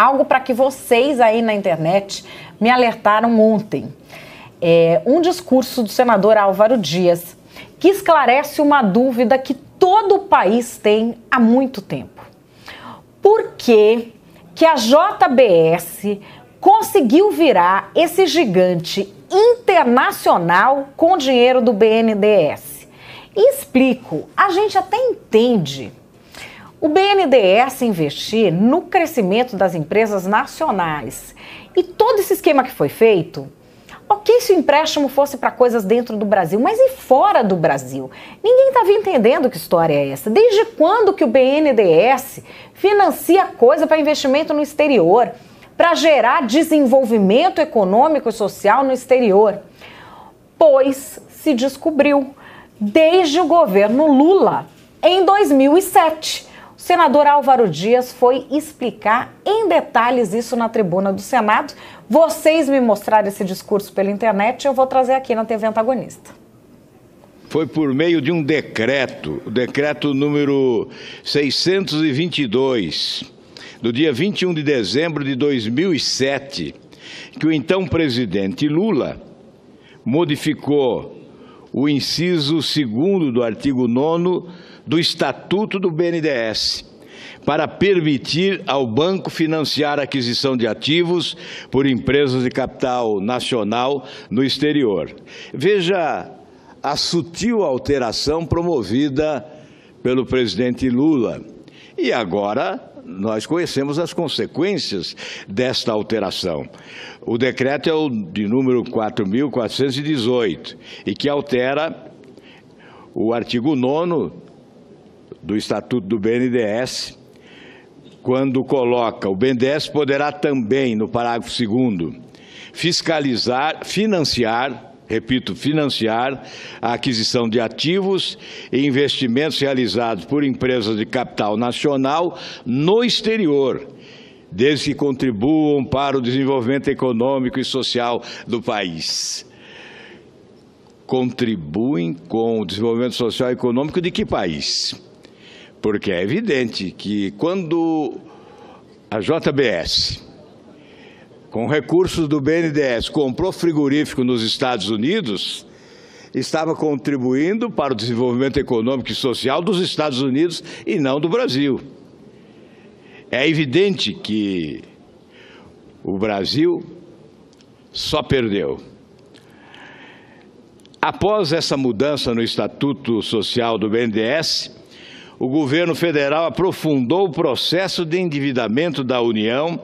algo para que vocês aí na internet me alertaram ontem. Um discurso do senador Álvaro Dias, que esclarece uma dúvida que todo o país tem há muito tempo. Por que a JBS conseguiu virar esse gigante internacional com o dinheiro do BNDES? E explico, a gente até entende o BNDES investir no crescimento das empresas nacionais e todo esse esquema que foi feito. Ok, se o empréstimo fosse para coisas dentro do Brasil, mas e fora do Brasil? Ninguém estava entendendo que história é essa. Desde quando que o BNDES financia coisa para investimento no exterior, para gerar desenvolvimento econômico e social no exterior? Pois se descobriu desde o governo Lula, em 2007. O senador Álvaro Dias foi explicar em detalhes isso na tribuna do Senado. Vocês me mostraram esse discurso pela internet e eu vou trazer aqui na TV Antagonista. Foi por meio de um decreto, o decreto número 622, do dia 21 de dezembro de 2007, que o então presidente Lula modificou o inciso 2º do artigo 9º do Estatuto do BNDES, para permitir ao banco financiar a aquisição de ativos por empresas de capital nacional no exterior. Veja a sutil alteração promovida pelo presidente Lula. E agora nós conhecemos as consequências desta alteração. O decreto é o de número 4.418 e que altera o artigo 9º do Estatuto do BNDES, quando coloca: o BNDES poderá também, no parágrafo 2º, financiar a aquisição de ativos e investimentos realizados por empresas de capital nacional no exterior, desde que contribuam para o desenvolvimento econômico e social do país. Contribuem com o desenvolvimento social e econômico de que país? Porque é evidente que quando a JBS, com recursos do BNDES, comprou frigorífico nos Estados Unidos, estava contribuindo para o desenvolvimento econômico e social dos Estados Unidos e não do Brasil. É evidente que o Brasil só perdeu. Após essa mudança no Estatuto Social do BNDES, o governo federal aprofundou o processo de endividamento da União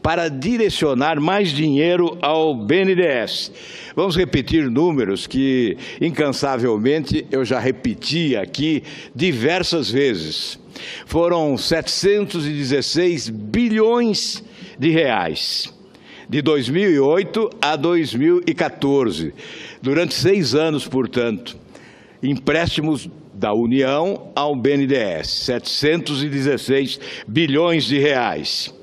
para direcionar mais dinheiro ao BNDES. Vamos repetir números que, incansavelmente, eu já repeti aqui diversas vezes. Foram 716 bilhões de reais, de 2008 a 2014, durante 6 anos, portanto, empréstimos da União ao BNDES, 716 bilhões de reais.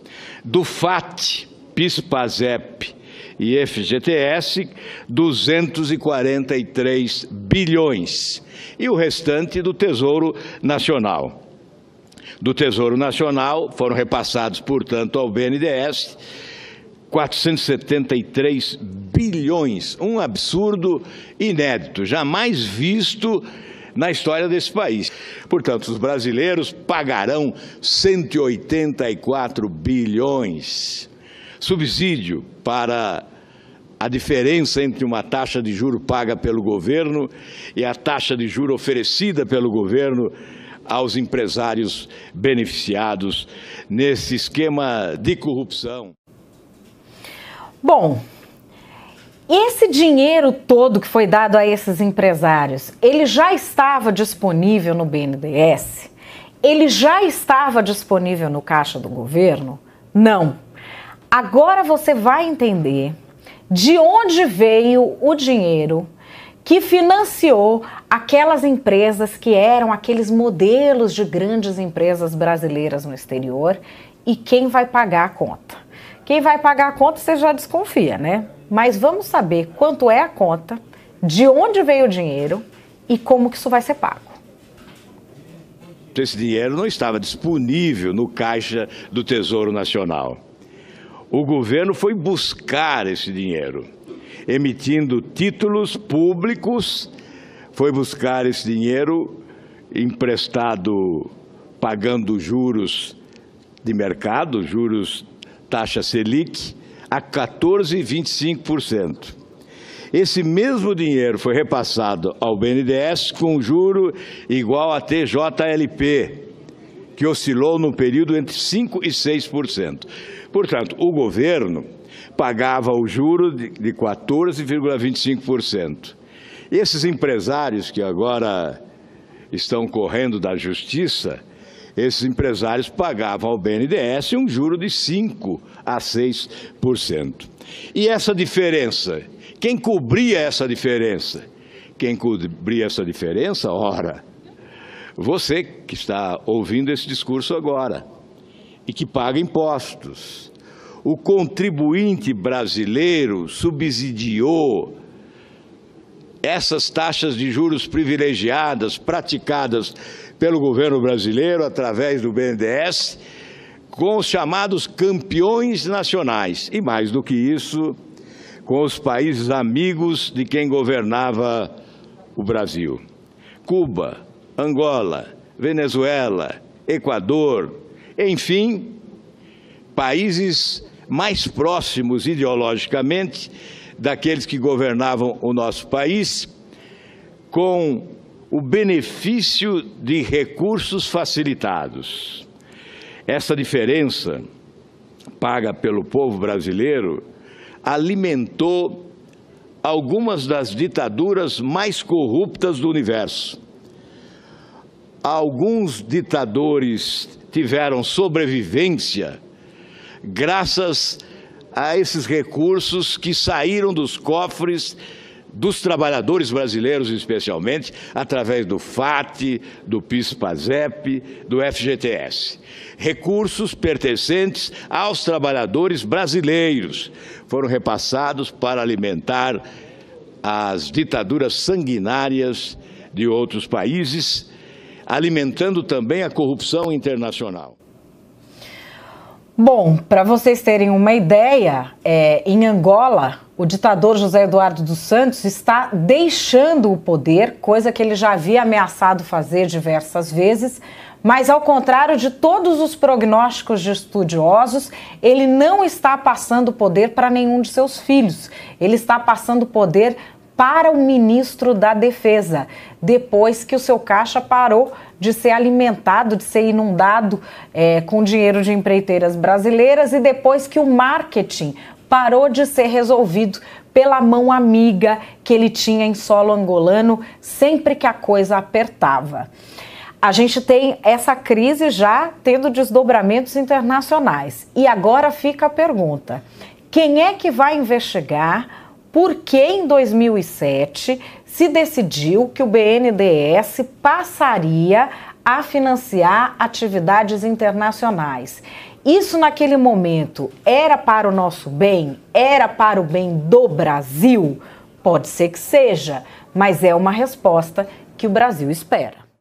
Do FAT, PIS, PASEP e FGTS, 243 bilhões. E o restante do Tesouro Nacional. Do Tesouro Nacional foram repassados, portanto, ao BNDES 473 bilhões, um absurdo inédito, jamais visto na história desse país. Portanto, os brasileiros pagarão 184 bilhões. Subsídio para a diferença entre uma taxa de juro paga pelo governo e a taxa de juro oferecida pelo governo aos empresários beneficiados nesse esquema de corrupção. Bom, esse dinheiro todo que foi dado a esses empresários, ele já estava disponível no BNDES? Ele já estava disponível no caixa do governo? Não. Agora você vai entender de onde veio o dinheiro que financiou aquelas empresas que eram aqueles modelos de grandes empresas brasileiras no exterior e quem vai pagar a conta. Quem vai pagar a conta você já desconfia, né? Mas vamos saber quanto é a conta, de onde veio o dinheiro e como que isso vai ser pago. Esse dinheiro não estava disponível no caixa do Tesouro Nacional. o governo foi buscar esse dinheiro, emitindo títulos públicos, foi buscar esse dinheiro emprestado, pagando juros de mercado, juros taxa Selic, a 14,25%. Esse mesmo dinheiro foi repassado ao BNDES com juro igual a TJLP, que oscilou no período entre 5% e 6%. Portanto, o governo pagava o juro de 14,25%. Esses empresários que agora estão correndo da justiça, esses empresários pagavam ao BNDES um juro de 5% a 6%. E essa diferença, quem cobria essa diferença? Quem cobria essa diferença? Ora, você que está ouvindo esse discurso agora e que paga impostos. O contribuinte brasileiro subsidiou essas taxas de juros privilegiadas praticadas pelo governo brasileiro através do BNDES com os chamados campeões nacionais e, mais do que isso, com os países amigos de quem governava o Brasil. Cuba, Angola, Venezuela, Equador, enfim, países mais próximos ideologicamente daqueles que governavam o nosso país, com o benefício de recursos facilitados. Essa diferença paga pelo povo brasileiro alimentou algumas das ditaduras mais corruptas do universo. Alguns ditadores tiveram sobrevivência graças a esses recursos que saíram dos cofres dos trabalhadores brasileiros, especialmente, através do FAT, do PIS/PASEP, do FGTS. Recursos pertencentes aos trabalhadores brasileiros foram repassados para alimentar as ditaduras sanguinárias de outros países, alimentando também a corrupção internacional. Bom, para vocês terem uma ideia, em Angola, o ditador José Eduardo dos Santos está deixando o poder, coisa que ele já havia ameaçado fazer diversas vezes, mas ao contrário de todos os prognósticos de estudiosos, ele não está passando o poder para nenhum de seus filhos, ele está passando o poder para o ministro da Defesa, depois que o seu caixa parou de ser alimentado, de ser inundado com dinheiro de empreiteiras brasileiras e depois que o marketing parou de ser resolvido pela mão amiga que ele tinha em solo angolano sempre que a coisa apertava. A gente tem essa crise já tendo desdobramentos internacionais. E agora fica a pergunta: quem é que vai investigar por que em 2007 se decidiu que o BNDES passaria a financiar atividades internacionais? Isso naquele momento era para o nosso bem? Era para o bem do Brasil? Pode ser que seja, mas é uma resposta que o Brasil espera.